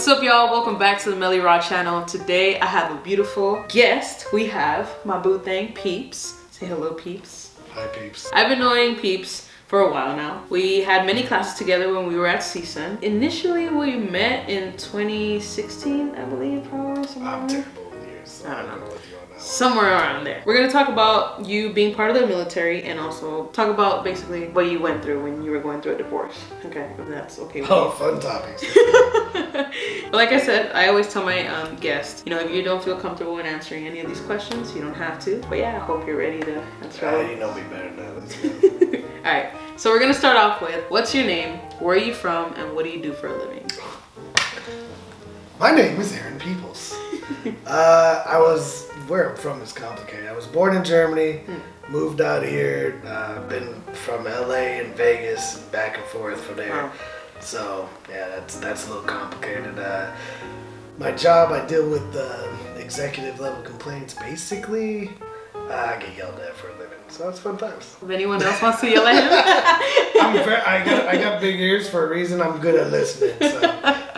What's up, y'all? Welcome back to the Melly Raw channel. Today I have a beautiful guest. We have my boo thing, Peeps. Say hello, Peeps. Hi, Peeps. I've been knowing Peeps for a while now. We had many classes together when we were at CSUN. Initially, we met in 2016, I believe, probably. I'm terrible with years, so I don't know. with you on that one. Somewhere around there. We're gonna talk about you being part of the military and also talk about basically what you went through when you were going through a divorce. Okay, if that's okay with Oh, fun topics. But like I said, I always tell my guests, you know, if you don't feel comfortable in answering any of these questions, you don't have to. But yeah, I hope you're ready to answer all. You know me better now. Let's go. Alright, so we're gonna start off with, what's your name, where are you from, and what do you do for a living? My name is Peeples. Where I'm from is complicated. I was born in Germany, moved out here, been from LA and Vegas, back and forth from there. Wow. So yeah, that's a little complicated. My job, I deal with executive level complaints. Basically, I get yelled at for a living, so it's fun times. If anyone else wants to yell at him. I got big ears for a reason. I'm good at listening. So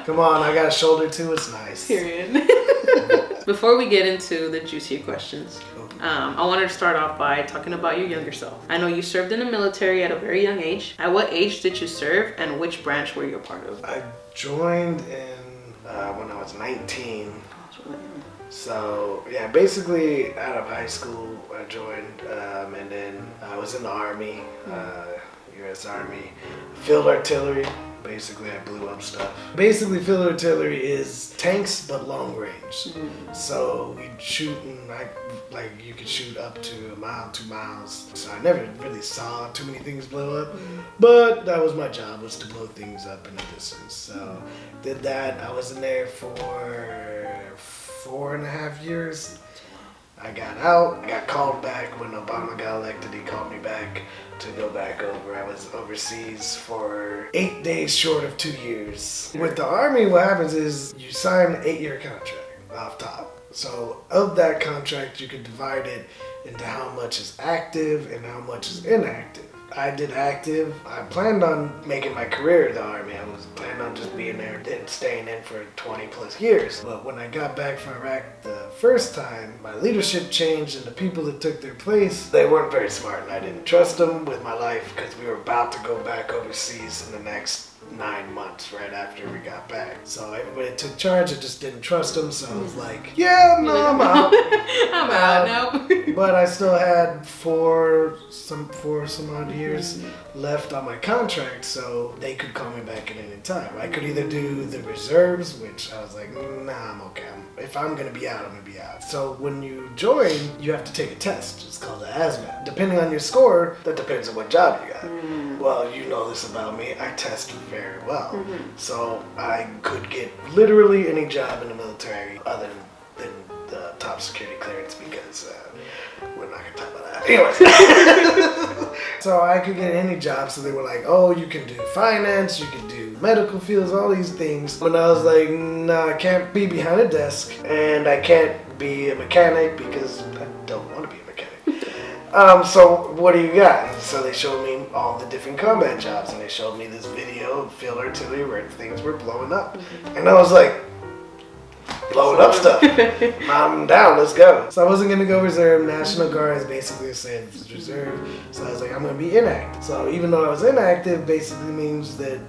come on, I got a shoulder too. It's nice. Period. Before we get into the juicier questions, I wanted to start off by talking about your younger self. I know you served in the military at a very young age. At what age did you serve, and which branch were you a part of? I joined when I was 19. So yeah, basically out of high school I joined, and then I was in the Army, U.S. Army, field artillery. Basically, I blew up stuff. Basically, field artillery is tanks but long range. So we shoot you could shoot up to a mile, 2 miles. So I never really saw too many things blow up, but that was my job, was to blow things up in a distance. So did that. I was in there for 4.5 years. I got out. I got called back when Obama got elected. He called me back to go back over. I was overseas for 8 days short of 2 years. With the Army, what happens is you sign an 8-year contract off top. So of that contract, you can divide it into how much is active and how much is inactive. I did active. I planned on making my career in the Army. I was planning on just being there and staying in for 20 plus years. But when I got back from Iraq the first time, my leadership changed, and the people that took their place, they weren't very smart, and I didn't trust them with my life because we were about to go back overseas in the next 9 months right after we got back. So everybody that took charge, I just didn't trust them, so I was like, yeah, no, I'm out. I'm out, nope. But I still had four some odd years left on my contract, so they could call me back at any time. I could either do the reserves, which I was like, nah, I'm okay. If I'm gonna be out, I'm gonna be out. So when you join, you have to take a test. It's called the ASVAB. Depending on your score, that depends on what job you got. Well, you know this about me. I test very well. So I could get literally any job in the military other than the top security clearance, because we're not gonna talk about that. Anyways. So I could get any job. So they were like, oh, you can do finance, you can do medical fields, all these things. When I was like, nah, I can't be behind a desk, and I can't be a mechanic because I don't want to be a mechanic. So what do you got? So they showed me all the different combat jobs, and they showed me this video of field artillery where things were blowing up. And I was like, blowing up stuff. I'm down, let's go. So I wasn't gonna go reserve. National Guard is basically the same as reserve. So I was like, I'm gonna be inactive. So even though I was inactive, basically means that,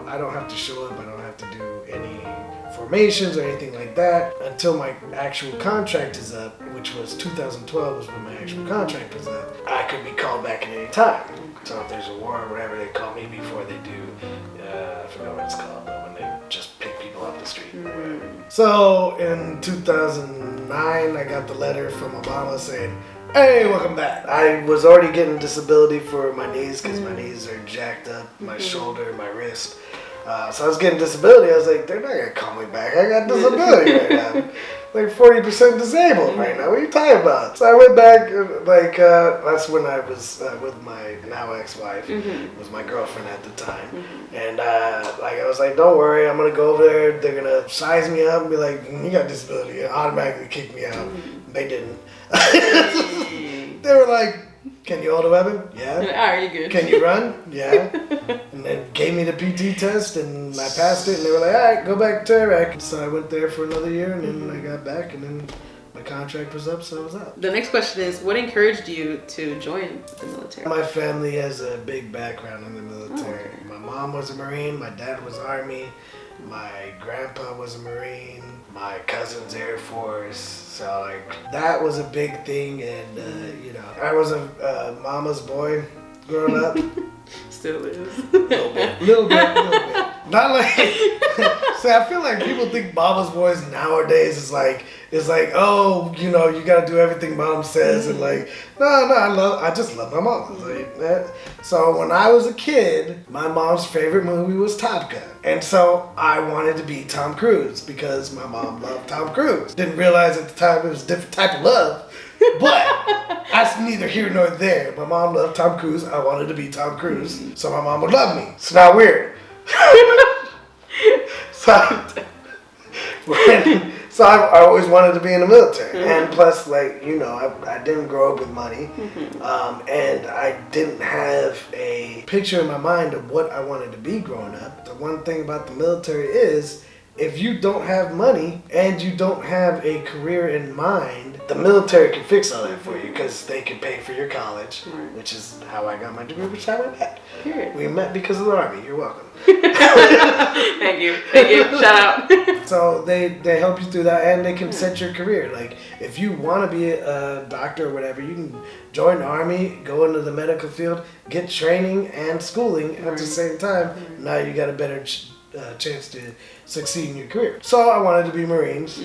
I don't have to show up. I don't have to do any formations or anything like that until my actual contract is up, which was 2012 was when my actual contract was up. I could be called back at any time. So if there's a war or whatever, they call me before they do, I forgot what it's called, but when they just pick people off the street or whatever. So in 2009, I got the letter from Obama saying, hey, welcome back. I was already getting disability for my knees because my knees are jacked up, my shoulder, my wrist. So I was getting disability. I was like, they're not going to call me back. I got disability right now. Like 40% disabled right now. What are you talking about? So I went back, that's when I was with my now ex-wife, was my girlfriend at the time. And I was like, don't worry, I'm going to go over there. They're going to size me up and be like, you got disability. And automatically kick me out. They didn't. They were like, Can you hold a weapon? Yeah. Are you good? Can you run? Yeah. And then gave me the PT test and I passed it and they were like, all right, go back to Iraq. So I went there for another year and then I got back and then my contract was up, so I was out. The next question is, what encouraged you to join the military? My family has a big background in the military. Oh, okay. My mom was a Marine, my dad was Army, my grandpa was a Marine, my cousin's Air Force. So like that was a big thing, and you know, I was a mama's boy growing up. Still is. Little bit. Not like. See, I feel like people think mama's boys nowadays is like, oh, you know, you gotta do everything mom says, and like, no, I just love my mom. Like that. So when I was a kid, my mom's favorite movie was Top Gun, and so I wanted to be Tom Cruise because my mom loved Tom Cruise. Didn't realize at the time it was a different type of love. But that's neither here nor there. My mom loved Tom Cruise. I wanted to be Tom Cruise, so my mom would love me. It's not weird. So I always wanted to be in the military, and plus, like, you know, I didn't grow up with money, and I didn't have a picture in my mind of what I wanted to be growing up. The one thing about the military is, if you don't have money and you don't have a career in mind, the military can fix all that for you because they can pay for your college, which is how I got my degree, which I went back. Period. We met because of the Army. You're welcome. Thank you. Shout out. So they help you through that, and they can set your career. Like, if you want to be a doctor or whatever, you can join the Army, go into the medical field, get training and schooling at the same time. Now you got a better chance to succeed in your career. So I wanted to be Marines.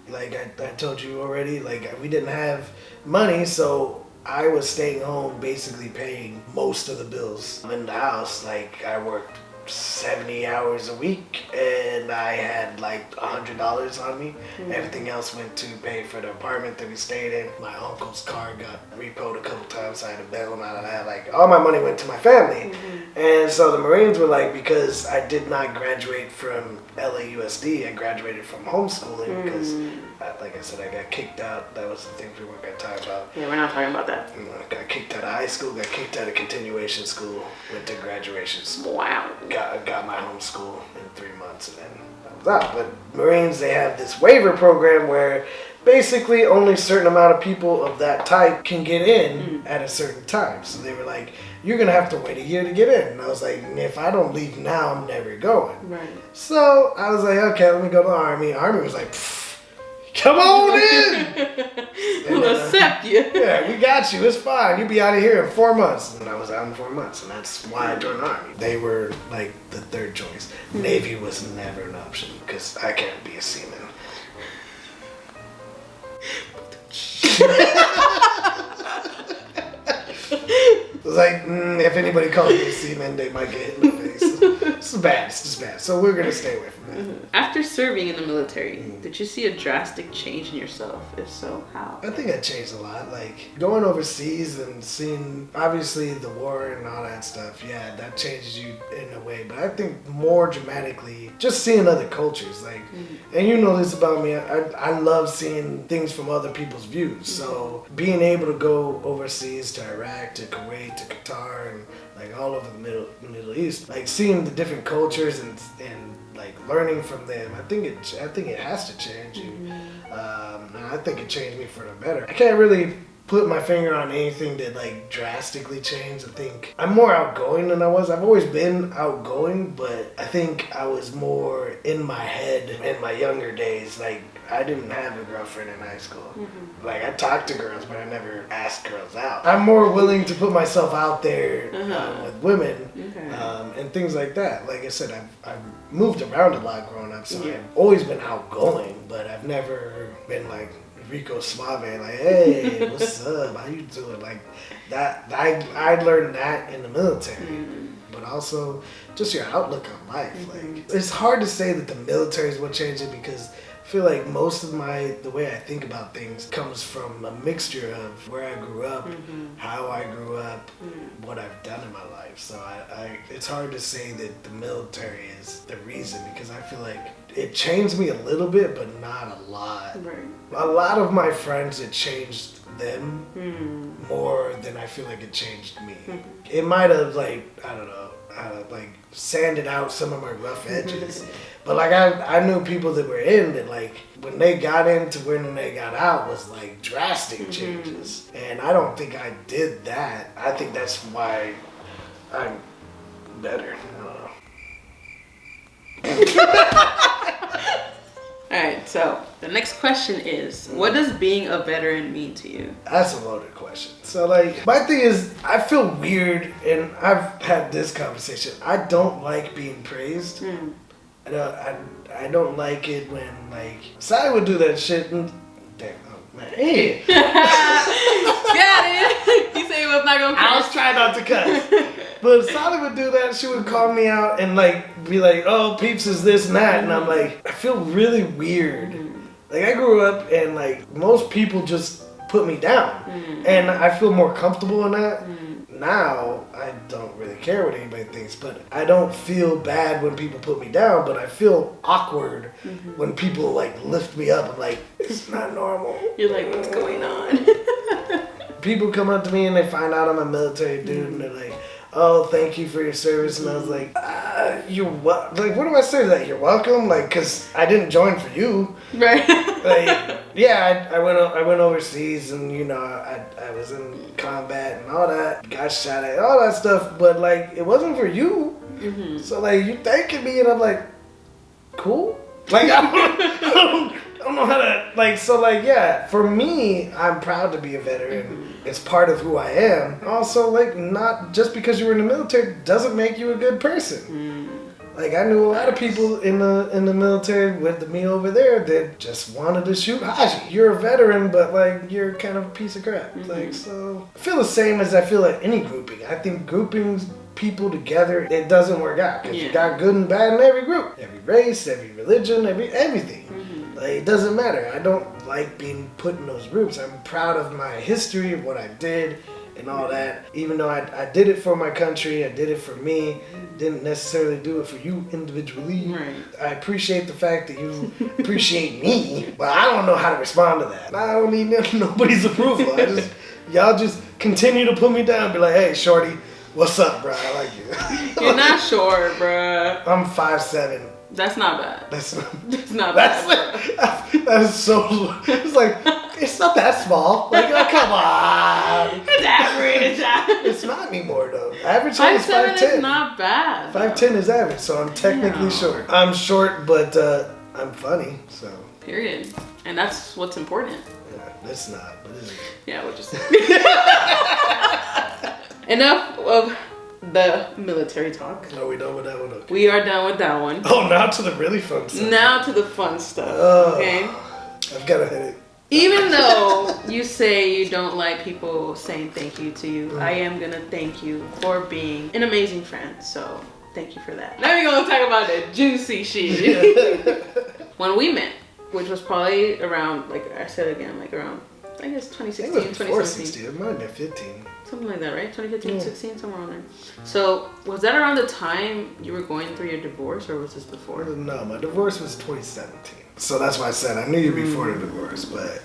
Like I told you already, like we didn't have money, so I was staying home basically paying most of the bills in the house. Like I worked 70 hours a week and I had like $100 on me. Everything else went to pay for the apartment that we stayed in. My uncle's car got repoed a couple times, so I had to bail him out of that. Like all my money went to my family. And so the Marines were like, because I did not graduate from LAUSD, I graduated from homeschooling because like I said, I got kicked out. That was the thing we weren't going to talk about. Yeah, we're not talking about that. I got kicked out of high school, got kicked out of continuation school, went to graduation school. Wow. Got my homeschool in 3 months and then I was out. But Marines, they have this waiver program where basically only a certain amount of people of that type can get in at a certain time. So they were like, you're going to have to wait a year to get in. And I was like, if I don't leave now, I'm never going. Right. So I was like, okay, let me go to the Army. Army was like, come on in. We'll accept you. Yeah, we got you. It's fine. You'll be out of here in 4 months. And I was out in 4 months, and that's why I joined the Army. They were like the third choice. Navy was never an option because I can't be a seaman. It was like, if anybody calls me a seaman, they might get hit in the face. It's bad. It's just bad. So we're going to stay away from that. After serving in the military, did you see a drastic change in yourself? If so, how? I think I changed a lot. Like, going overseas and seeing, obviously, the war and all that stuff, yeah, that changes you in a way. But I think more dramatically, just seeing other cultures. Like, and you know this about me, I love seeing things from other people's views. So being able to go overseas to Iraq, to Kuwait, to Qatar, and like all over the Middle East, like seeing the different cultures and like learning from them, I think it has to change you. And I think it changed me for the better. I can't really put my finger on anything that like drastically changed. I think I'm more outgoing than I was. I've always been outgoing, but I think I was more in my head in my younger days. Like I didn't have a girlfriend in high school. Like I talked to girls, but I never asked girls out. I'm more willing to put myself out there with women and things like that. Like I said, I've moved around a lot growing up, so I've always been outgoing, but I've never been like Rico Suave, like, hey, what's up? How you doing? Like that. I learned that in the military, but also just your outlook on life. Like it's hard to say that the military is what changed it because I feel like most of the way I think about things comes from a mixture of where I grew up, how I grew up, what I've done in my life. So it's hard to say that the military is the reason because I feel like it changed me a little bit, but not a lot. Right. A lot of my friends, it changed them more than I feel like it changed me. It might have like, I don't know, like sanded out some of my rough edges. But like I knew people that were in that like when they got into when they got out was like drastic changes. And I don't think I did that. I think that's why I'm better. Alright, so the next question is, what does being a veteran mean to you? That's a loaded question. So like, my thing is, I feel weird, and I've had this conversation. I don't like being praised. I don't like it when like, Sally would do that shit and, damn, oh man, hey. Got it! You say you was not gonna cuss. I was trying not to cuss. But Sally would do that, she would call me out and like be like, oh, Peeps is this and that, and I'm like, I feel really weird. Like I grew up and like most people just put me down, and I feel more comfortable in that. Now I don't really care what anybody thinks, but I don't feel bad when people put me down, but I feel awkward when people like lift me up. I'm like, it's not normal. You're like, what's going on? People come up to me and they find out I'm a military dude, and they're like, oh, thank you for your service. And I was like, you're what? Like, what do I say to that? You're welcome? Like, because I didn't join for you. Right. Like, yeah, I went overseas, and, you know, I was in combat and all that. Got shot at, all that stuff. But, like, it wasn't for you. So, like, you thanking me, and I'm like, cool? Like, I don't know how to, like, so, like, yeah, for me, I'm proud to be a veteran. It's part of who I am. Also, like, not just because you were in the military doesn't make you a good person. Like, I knew a lot of people in the military with me over there that just wanted to shoot Haji. You're a veteran, but, like, you're kind of a piece of crap. Like, so, I feel the same as I feel at any grouping. I think groupings people together, it doesn't work out. Because you got good and bad in every group. Every race, every religion, everything. Like, it doesn't matter. I don't like being put in those groups. I'm proud of my history, of what I did, and all that. Even though I did it for my country, I did it for me, didn't necessarily do it for you individually. Right. I appreciate the fact that you appreciate me, but I don't know how to respond to that. I don't need nobody's approval. Y'all just continue to put me down, be like, hey, shorty, what's up, bro? I like you. You're not short, bro. I'm 5'7". That's not bad. That's not bad. That is so. It's like it's not that small. Like, oh, come on. It's average. It's not anymore though. Average height is 5'10". It's not bad. 5'10" is average, so I'm technically short. I'm short, but I'm funny. So. Period. And that's what's important. Yeah, it's not, but it is. Yeah, we'll just. Enough of the military talk. Are we done with that one? Okay. We are done with that one. Oh, now to the really fun stuff. Now to the fun stuff. Okay. I've got a headache. Even though you say you don't like people saying thank you to you, I am gonna thank you for being an amazing friend. So thank you for that. Now we're gonna talk about the juicy shit. When we met, which was probably around, like I said again, like around, I guess 2016, it was before 2017. 16. It might have been 15. Something like that, right? 2015, 16, somewhere on there. So, was that around the time you were going through your divorce, or was this before? No, my divorce was 2017. So that's why I said I knew you before the divorce. But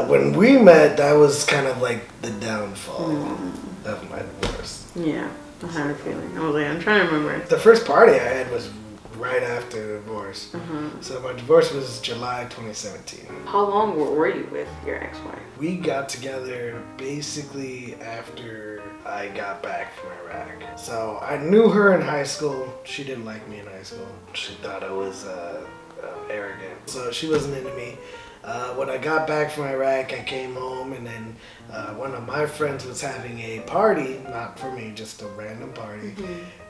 when we met, that was kind of like the downfall of my divorce. Yeah, I had a feeling. I was like, I'm trying to remember. The first party I had was right after the divorce. So my divorce was July 2017. How long were you with your ex-wife? We got together basically after I got back from Iraq. So I knew her in high school. She didn't like me in high school. She thought I was arrogant. So she wasn't into me. When I got back from Iraq, I came home, and then one of my friends was having a party, not for me, just a random party.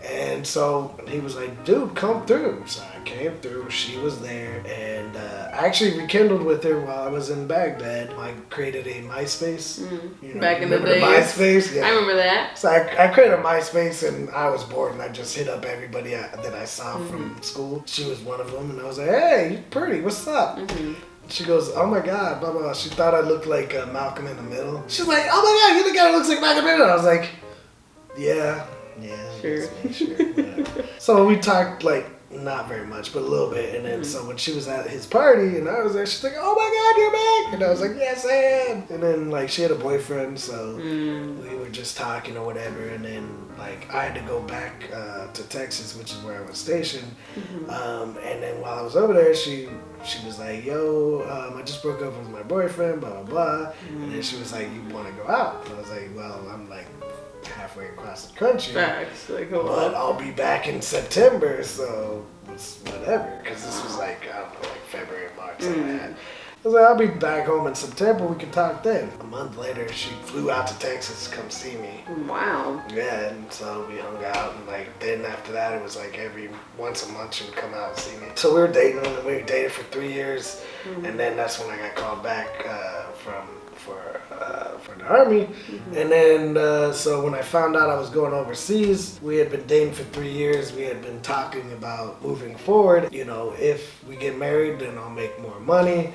And so he was like, dude, come through. So I came through, she was there, and I actually rekindled with her while I was in Baghdad. I created a MySpace. You know, back in the days. MySpace? Yeah. I remember that. So I created a MySpace, and I was bored, and I just hit up everybody that I saw from school. She was one of them, and I was like, hey, you pretty, what's up? She goes, oh my God, blah, blah, blah. She thought I looked like Malcolm in the Middle. She's like, oh my God, you're the guy who looks like Malcolm in the Middle. I was like, yeah, sure. Sure, whatever. So we talked like Not very much, but a little bit. And then so when she was at his party and I was there, she's like, "Oh my God, you're back!" And I was like, "Yes, I am." And then like she had a boyfriend, so we were just talking or whatever. And then like I had to go back to Texas, which is where I was stationed. And then while I was over there, she was like, "Yo, I just broke up with my boyfriend, blah blah blah." And then she was like, "You want to go out?" And I was like, "Well, I'm like halfway across the country, Facts. Like, but I'll be back in September, so it's whatever." Because this was like, I don't know, like February, March, something like that. I was like, "I'll be back home in September, we can talk then." A month later, she flew out to Texas to come see me. Wow. Yeah, and so we hung out, and like then after that, it was like every once a month she would come out and see me. So we were dating, and we dated for 3 years, and then that's when I got called back for the Army. And then so when I found out I was going overseas, we had been dating for 3 years. We had been talking about moving forward. You know, if we get married, then I'll make more money,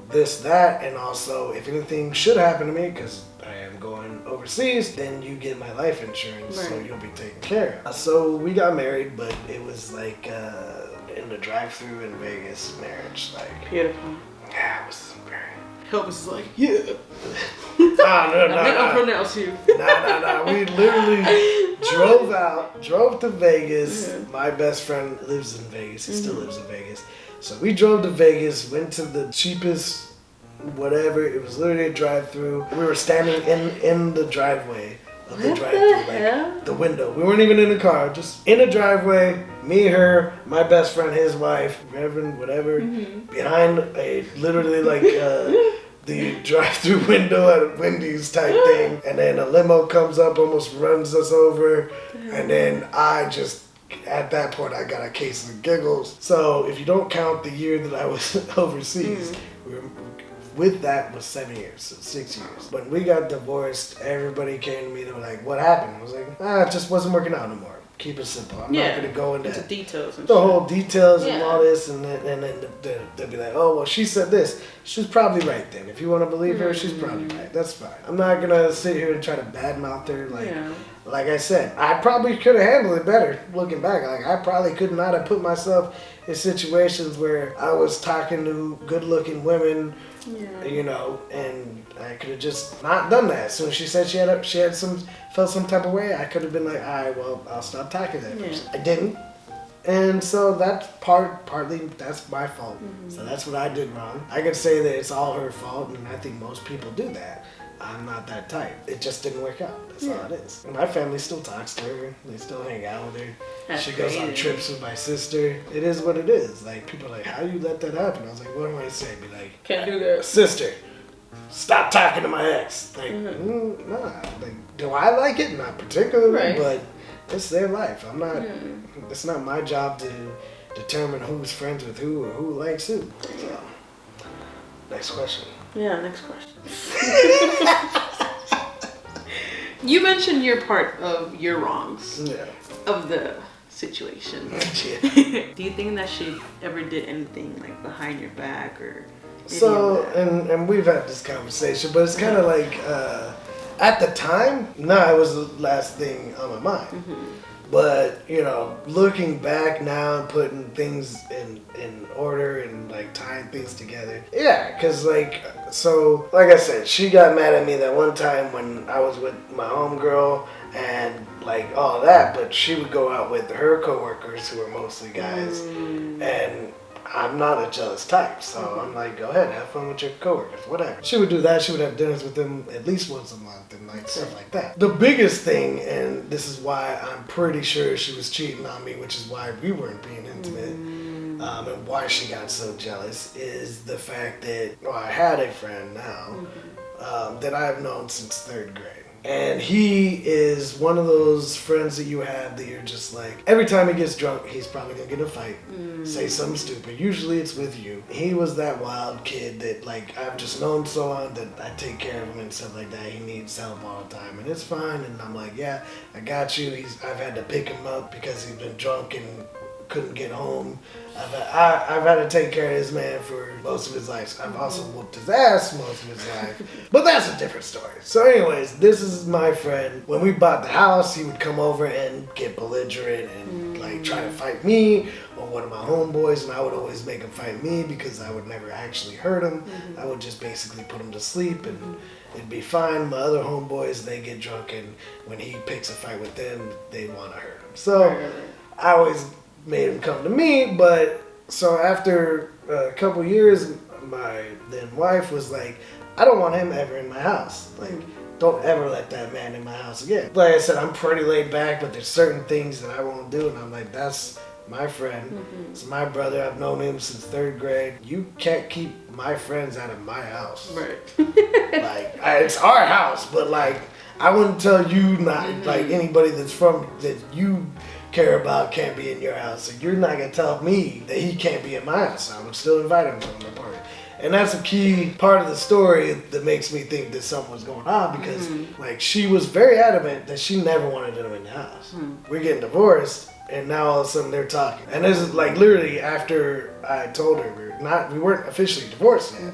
this, that, and also if anything should happen to me, because I am going overseas, then you get my life insurance, so you'll be taken care of. So we got married, but it was like in the drive-through in Vegas marriage. Like, beautiful. Yeah, it was very... Elvis is like, yeah. I'll pronounce you. Nah. We literally drove to Vegas. My best friend lives in Vegas. He still lives in Vegas. So we drove to Vegas, went to the cheapest whatever. It was literally a drive-through. We were standing in the driveway of the drive-through, like the window. We weren't even in the car, just in a driveway. Me, her, my best friend, his wife, Reverend, whatever, behind a literally like the drive-through window at a Wendy's type thing. And then a limo comes up, almost runs us over. And then I just, at that point, I got a case of giggles. So if you don't count the year that I was overseas, with that was 7 years, so 6 years. When we got divorced, everybody came to me, they were like, "What happened?" I was like, it just wasn't working out no more. Keep it simple. I'm not going to go into details and the whole details and all this, and then they'll be like, "Oh, well, she said this. She's probably right then. If you want to believe her, she's probably right. That's fine." I'm not going to sit here and try to badmouth her. Like I said, I probably could have handled it better looking back. Like, I probably could not have put myself in situations where I was talking to good-looking women, you know, and I could have just not done that. As soon as she said she had felt some type of way, I could have been like, "All right, well, I'll stop talking to that person." I didn't. And so that's partly that's my fault. So that's what I did wrong. I could say that it's all her fault, and I think most people do that. I'm not that type. It just didn't work out. That's all it is. And my family still talks to her. They still hang out with her. She goes on trips with my sister. It is what it is. Like, people are like, "How you let that happen?" I was like, "What do I say?" Be like, "Can't do that. Sister, stop talking to my ex." Like, nah. Like, do I like it? Not particularly, but it's their life. I'm not, it's not my job to determine who's friends with who or who likes who. So, next question. Yeah, next question. You mentioned your part of your wrongs of the situation. Do you think that she ever did anything like behind your back or? So, and we've had this conversation, but it's kind of like, at the time, it was the last thing on my mind. But, you know, looking back now and putting things in order and like tying things together. Yeah, because like I said, she got mad at me that one time when I was with my homegirl and like all that, but she would go out with her coworkers who were mostly guys. And I'm not a jealous type, so I'm like, go ahead, have fun with your coworkers, whatever. She would do that. She would have dinners with them at least once a month and like stuff like that. The biggest thing, and this is why I'm pretty sure she was cheating on me, which is why we weren't being intimate, and why she got so jealous, is the fact that I had a friend now that I've known since 3rd grade. And he is one of those friends that you have that you're just like, every time he gets drunk, he's probably gonna get in a fight, say something stupid. Usually it's with you. He was that wild kid that like, I've just known so long that I take care of him and stuff like that. He needs help all the time and it's fine. And I'm like, yeah, I got you. I've had to pick him up because he's been drunk and couldn't get home. I've had to take care of this man for most of his life. I've also whooped his ass most of his life. But that's a different story. So anyways, this is my friend. When we bought the house, he would come over and get belligerent and like try to fight me or one of my homeboys, and I would always make him fight me because I would never actually hurt him. I would just basically put him to sleep, and it'd be fine. My other homeboys, they get drunk, and when he picks a fight with them, they want to hurt him. So I always made him come to me. But so after a couple years, my then wife was like, I don't want him ever in my house. Like, don't ever let that man in my house again. Like I said, I'm pretty laid back, but there's certain things that I won't do. And I'm like, that's my friend. It's my brother. I've known him since 3rd grade. You can't keep my friends out of my house. Right. It's our house, but like, I wouldn't tell you not, like anybody that you care about can't be in your house. So you're not going to tell me that he can't be in my house. I would still invite him to my party. And that's a key part of the story that makes me think that something was going on, because like, she was very adamant that she never wanted him in the house. We're getting divorced, and now all of a sudden they're talking. And this is like literally after I told her we weren't officially divorced yet.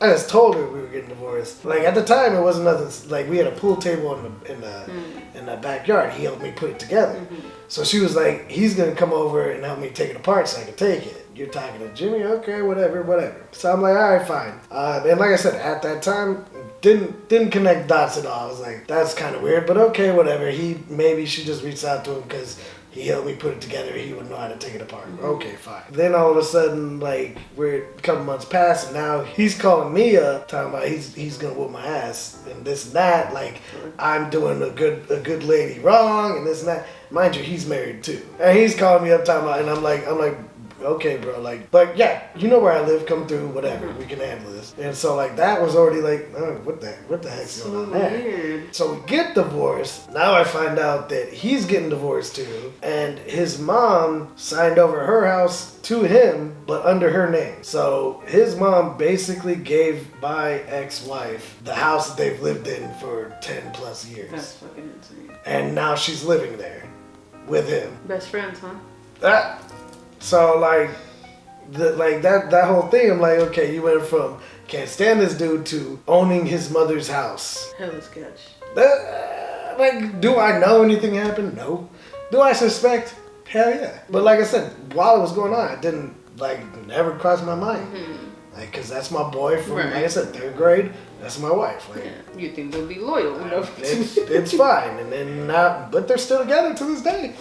I just told her we were getting divorced. Like at the time, it wasn't nothing. Like we had a pool table in the backyard. He helped me put it together. So she was like, he's gonna come over and help me take it apart so I can take it. You're talking to Jimmy? Okay, whatever. So I'm like, all right, fine. And like I said, at that time, didn't connect dots at all. I was like, that's kind of weird, but okay, whatever. Maybe she just reached out to him because he helped me put it together. He would know how to take it apart. Okay, fine. Then all of a sudden, like, we're a couple months past, and now he's calling me up, talking about he's gonna whoop my ass and this and that. Like, I'm doing a good lady wrong and this and that. Mind you, he's married too, and he's calling me up, talking about, and I'm like, okay, bro, like, but yeah, you know where I live, come through, whatever, we can handle this. And so, like, that was already like, oh, what the heck's going on there? Weird. So we get divorced. Now I find out that he's getting divorced too, and his mom signed over her house to him, but under her name. So his mom basically gave my ex-wife the house that they've lived in for 10 plus years. That's fucking insane. And now she's living there with him. Best friends, huh? So like, that whole thing, I'm like, okay, you went from can't stand this dude to owning his mother's house. Hella sketch. Like, do I know anything happened? No. Do I suspect? Hell yeah. But like I said, while it was going on, it didn't never crossed my mind. Like, cause that's my boy from, like I said, 3rd grade. That's my wife. Like, you think they'll be loyal enough? It's fine. And then now, but they're still together to this day.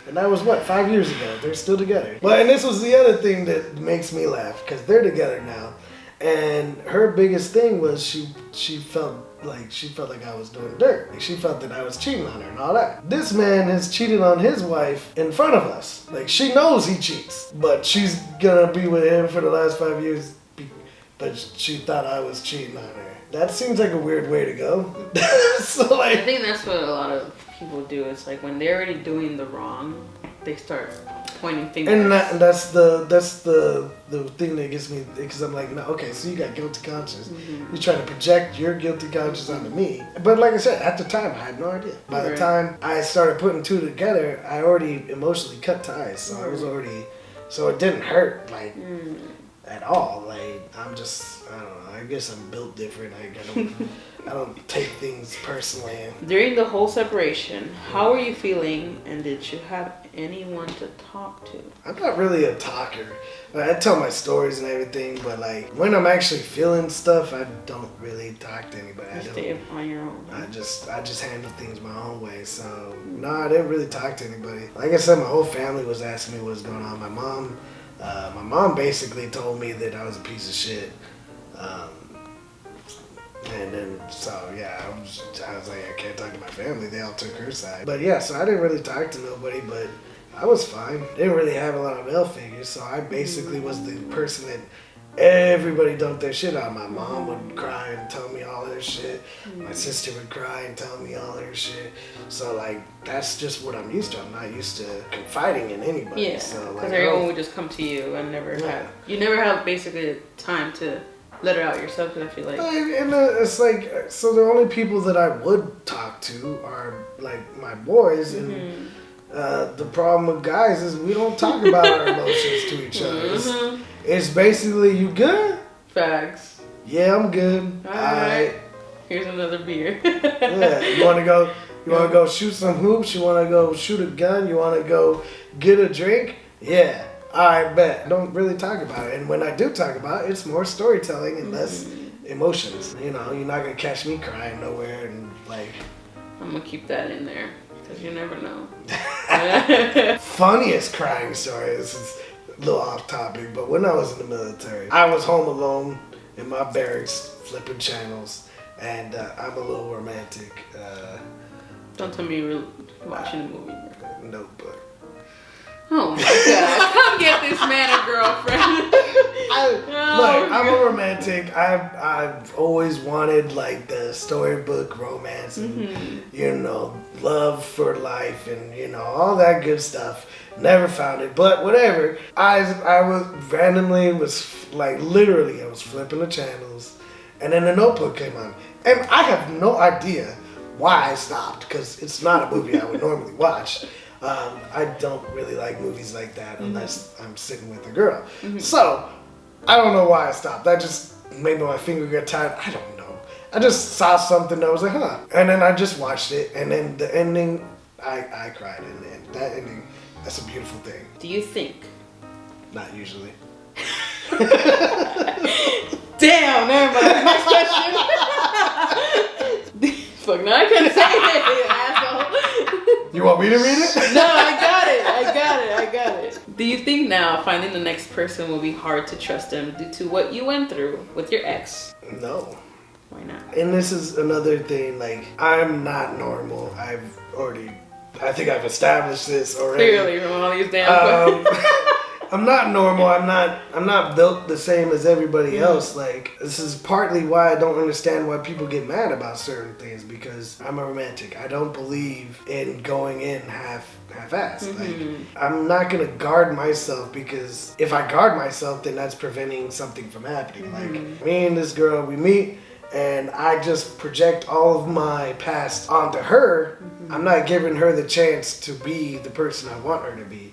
And that was 5 years ago. They're still together. But and this was the other thing that makes me laugh, because they're together now. And her biggest thing was she felt like I was doing dirt. Like, she felt that I was cheating on her and all that. This man has cheated on his wife in front of us. Like, she knows he cheats, but she's gonna be with him for the last 5 years. But she thought I was cheating on her. That seems like a weird way to go. So like, I think that's what a lot of people do. It's like when they're already doing the wrong, they start pointing fingers. And that's the thing that gets me, because I'm like, no, okay, so you got guilty conscience. You're trying to project your guilty conscience onto me. But like I said, at the time, I had no idea. By the time I started putting two together, I already emotionally cut ties. So I was already, so it didn't hurt at all. Like, I don't know. I guess I'm built different. I don't take things personally. During the whole separation, how were you feeling, and did you have anyone to talk to? I'm not really a talker. I tell my stories and everything, but like when I'm actually feeling stuff, I don't really talk to anybody. You stay on your own. I just handle things my own way. So no, I didn't really talk to anybody. Like I said, my whole family was asking me what's going on. My mom basically told me that I was a piece of shit. And then, so yeah, I was like, I can't talk to my family. They all took her side. But yeah, so I didn't really talk to nobody, but I was fine. Didn't really have a lot of male figures, so I basically was the person that everybody dumped their shit on. My mom would cry and tell me all her shit. My sister would cry and tell me all her shit. So like, that's just what I'm used to. I'm not used to confiding in anybody. Yeah, so, because everyone would just come to you and you never have basically time to let it out yourself, because I feel like... And it's like, so the only people that I would talk to are like my boys, and the problem with guys is we don't talk about our emotions to each other. It's basically, you good? Facts. Yeah, I'm good. All right. Here's another beer. Yeah, you want to go shoot some hoops? You want to go shoot a gun? You want to go get a drink? Yeah. I bet. I don't really talk about it. And when I do talk about it, it's more storytelling and less emotions. You know, you're not going to catch me crying nowhere and like... I'm going to keep that in there because you never know. Funniest crying story. This is a little off topic, but when I was in the military, I was home alone in my barracks flipping channels, and I'm a little romantic. Don't tell me you were watching a movie. Notebook. Oh my God! Come get this man a girlfriend. Look, I'm a romantic. I've always wanted like the storybook romance and you know, love for life and you know all that good stuff. Never found it, but whatever. I was randomly like literally I was flipping the channels, and then the Notebook came on, and I have no idea why I stopped because it's not a movie I would normally watch. I don't really like movies like that unless I'm sitting with a girl. So, I don't know why I stopped. I just maybe my finger got tired. I don't know. I just saw something that was like, huh. And then I just watched it. And then the ending, I cried. And that ending, that's a beautiful thing. Do you think? Not usually. Damn, never mind. Next question. Fuck, no, I couldn't say it, asshole. You want me to read it? No, I got it. Do you think now finding the next person will be hard to trust them due to what you went through with your ex? No. Why not? And this is another thing, like, I'm not normal. I think I've established this already. Clearly from all these damn questions. I'm not normal. I'm not built the same as everybody else. Like, this is partly why I don't understand why people get mad about certain things, because I'm a romantic. I don't believe in going in half-assed. Like, I'm not gonna guard myself, because if I guard myself, then that's preventing something from happening. Like, me and this girl, we meet, and I just project all of my past onto her. I'm not giving her the chance to be the person I want her to be.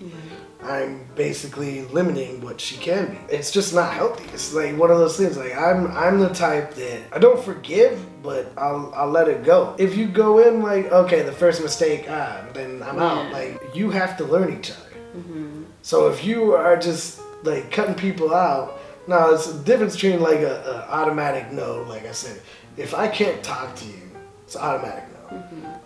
I'm basically limiting what she can be. It's just not healthy. It's like one of those things. Like I'm the type that I don't forgive, but I'll let it go. If you go in like, okay, the first mistake, then I'm out. Like, you have to learn each other. So if you are just like cutting people out, no, it's a difference between like a automatic no. Like I said, if I can't talk to you, it's automatic no.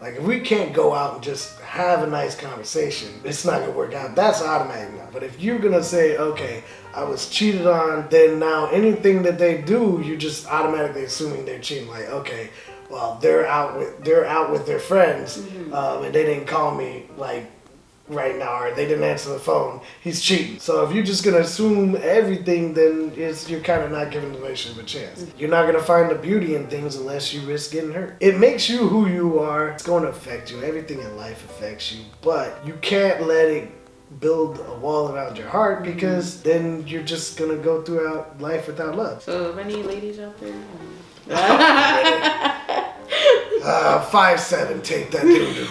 Like, if we can't go out and just have a nice conversation, it's not gonna work out. That's automatic now. But if you're gonna say, okay, I was cheated on, then now anything that they do, you're just automatically assuming they're cheating. Like, okay, well, they're out with their friends, and they didn't call me like right now, or they didn't answer the phone. He's cheating. So if you're just gonna assume everything, then you're kind of not giving the relationship a chance. You're not gonna find the beauty in things unless you risk getting hurt. It makes you who you are. It's going to affect you. Everything in life affects you, but you can't let it build a wall around your heart, because then you're just gonna go throughout life without love. So, any ladies out there? 5'7", take that dude.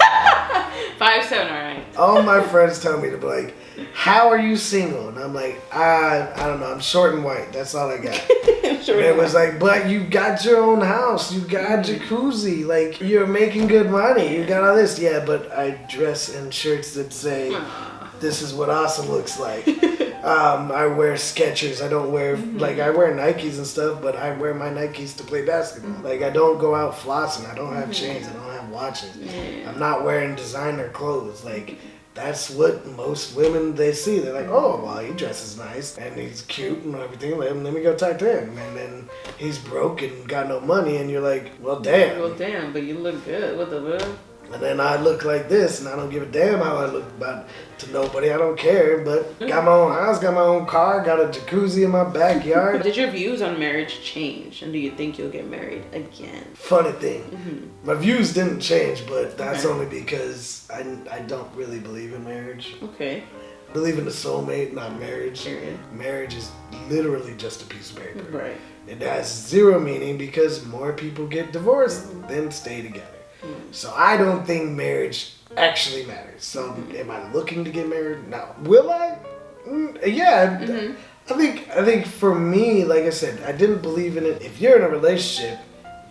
5'7", all right. All my friends tell me to be like, how are you single? And I'm like, I don't know, I'm short and white. That's all I got. And it was like, but you got your own house. You got jacuzzi. Like, you're making good money. You got all this. Yeah, but I dress in shirts that say, this is what awesome looks like. I wear Skechers. I don't wear, like, I wear Nikes and stuff, but I wear my Nikes to play basketball. Like, I don't go out flossing. I don't have chains. I don't have watches. I'm not wearing designer clothes. Like, that's what most women, they see. They're like, oh, well, he dresses nice and he's cute and everything. Let me go talk to him. And then he's broke and got no money, and you're like, well, damn. Well, damn, but you look good. What the fuck? And then I look like this, and I don't give a damn how I look about to nobody. I don't care, but got my own house, got my own car, got a jacuzzi in my backyard. Did your views on marriage change, and do you think you'll get married again? Funny thing, my views didn't change, but that's only because I don't really believe in marriage. Okay. I believe in the soulmate, not marriage. Period. Marriage is literally just a piece of paper. Right. It has zero meaning because more people get divorced than stay together. So I don't think marriage actually matters. So am I looking to get married? No. Will I? I think for me, like I said, I didn't believe in it. If you're in a relationship,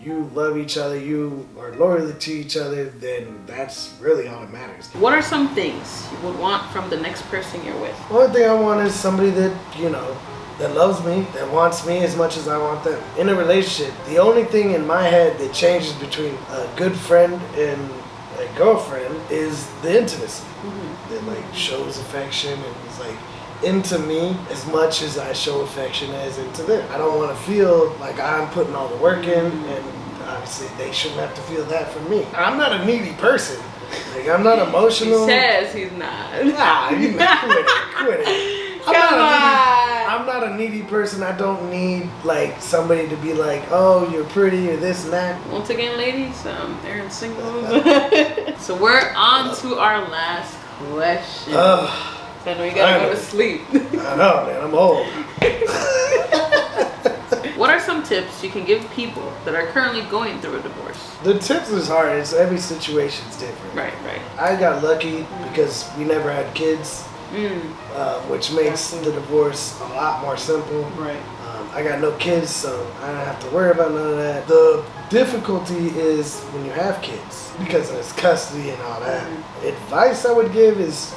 you love each other, you are loyal to each other, then that's really all that matters. What are some things you would want from the next person you're with? The only thing I want is somebody that, that loves me, that wants me as much as I want them. In a relationship, the only thing in my head that changes between a good friend and a girlfriend is the intimacy. That like shows affection and is like into me as much as I show affection as into them. I don't want to feel like I'm putting all the work in, and obviously they shouldn't have to feel that from me. I'm not a needy person. Like, I'm not emotional. He says he's not. Nah, you quit it. I'm not a needy person. I don't need like somebody to be like, oh, you're pretty or this and that. Once again, ladies, Aaron's single. So we're on to our last question. I know you gotta go to sleep. I know, man. I'm old. What are some tips you can give people that are currently going through a divorce? The tips is hard. It's every situation's different. Right. I got lucky because we never had kids, which makes the divorce a lot more simple. Right. I got no kids, so I don't have to worry about none of that. The difficulty is when you have kids, because it's custody and all that. Advice I would give is,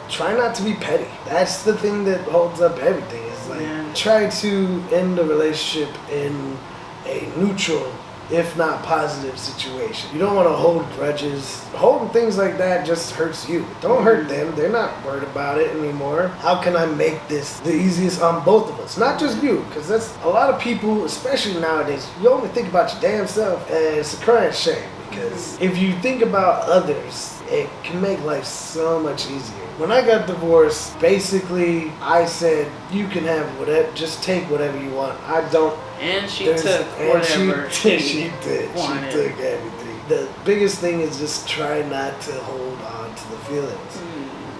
try not to be petty. That's the thing that holds up everything. Is like try to end the relationship in a neutral, if not positive situation. You don't want to hold grudges. Holding things like that just hurts you. Don't hurt them. They're not worried about it anymore. How can I make this the easiest on both of us? Not just you, because that's a lot of people, especially nowadays, you only think about your damn self, and it's a crying shame. Because if you think about others, it can make life so much easier. When I got divorced, basically I said, you can have whatever, just take whatever you want. I don't. And she took whatever she did. Wanted. She took everything. The biggest thing is just try not to hold on to the feelings.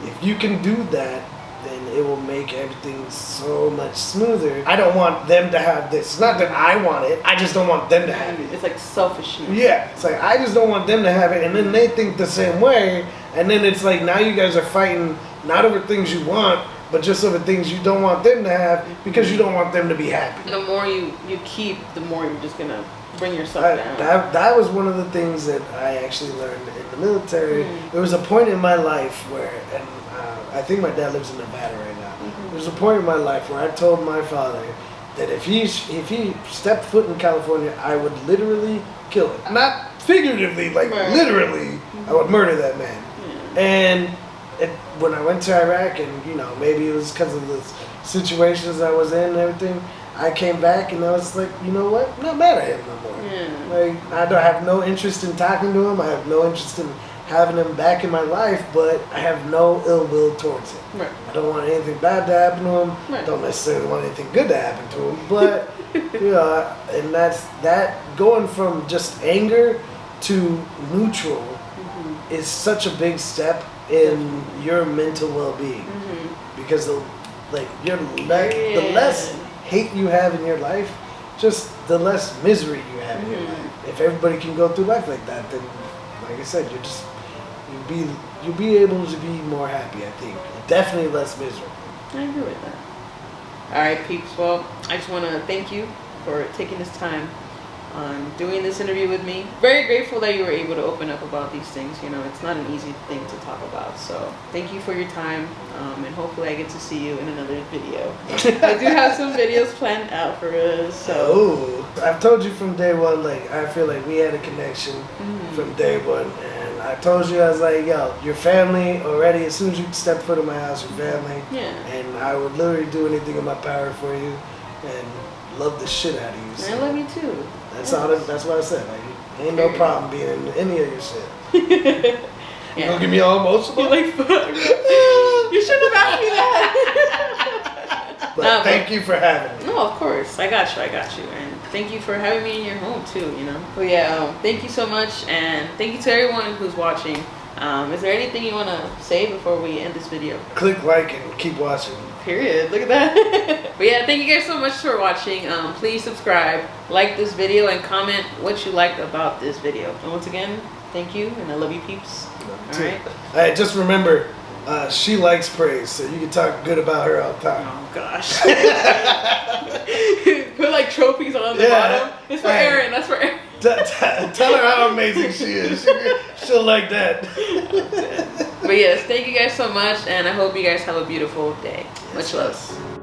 If you can do that, then it will make everything so much smoother. I don't want them to have this. It's not that I want it. I just don't want them to have it. It's like selfishness. Yeah. It's like, I just don't want them to have it. And then they think the same way. And then it's like, now you guys are fighting not over things you want, but just over things you don't want them to have because you don't want them to be happy. The more you keep, the more you're just going to bring yourself down. That was one of the things that I actually learned in the military. There was a point in my life where, and I think my dad lives in Nevada right now. There was a point in my life where I told my father that if he stepped foot in California, I would literally kill him. Not figuratively, like literally, I would murder that man. And when I went to Iraq, and maybe it was because of the situations I was in and everything, I came back and I was like, you know what? I'm not mad at him no more. Like, I have no interest in talking to him. I have no interest in having him back in my life, but I have no ill will towards him. Right. I don't want anything bad to happen to him. Right. Don't necessarily want anything good to happen to him, but and that's that. Going from just anger to neutral is such a big step in your mental well-being, because the less hate you have in your life, just the less misery you have in your life. If everybody can go through life like that, then, like I said, you'll be able to be more happy. I think definitely less miserable. I agree with that. All right, peeps. Well, I just want to thank you for taking this time on doing this interview with me. Very grateful that you were able to open up about these things. It's not an easy thing to talk about. So thank you for your time, and hopefully I get to see you in another video. I do have some videos planned out for us. So I've told you from day one, like, I feel like we had a connection from day one. And I told you, I was like, yo, your family already, as soon as you step foot in my house, your family. Yeah. And I would literally do anything in my power for you, and love the shit out of you. So. I love you too. That's what I said. Like, ain't no problem being in any of your shit. You gonna get me all emotional? You're like, fuck. You shouldn't have asked me that. But thank you for having me. No, of course. I got you. And thank you for having me in your home too, But yeah, thank you so much. And thank you to everyone who's watching. Is there anything you want to say before we end this video? Click like and keep watching. Period. Look at that. But yeah, thank you guys so much for watching. Please subscribe, like this video, and comment what you liked about this video. And once again, thank you, and I love you, peeps. Alright, just remember, she likes praise, so you can talk good about her all the time. Oh gosh. Put like trophies on the bottom. It's for Aaron. That's for Aaron. Tell her how amazing she is. She'll like that. But yes, thank you guys so much, and I hope you guys have a beautiful day. Much love.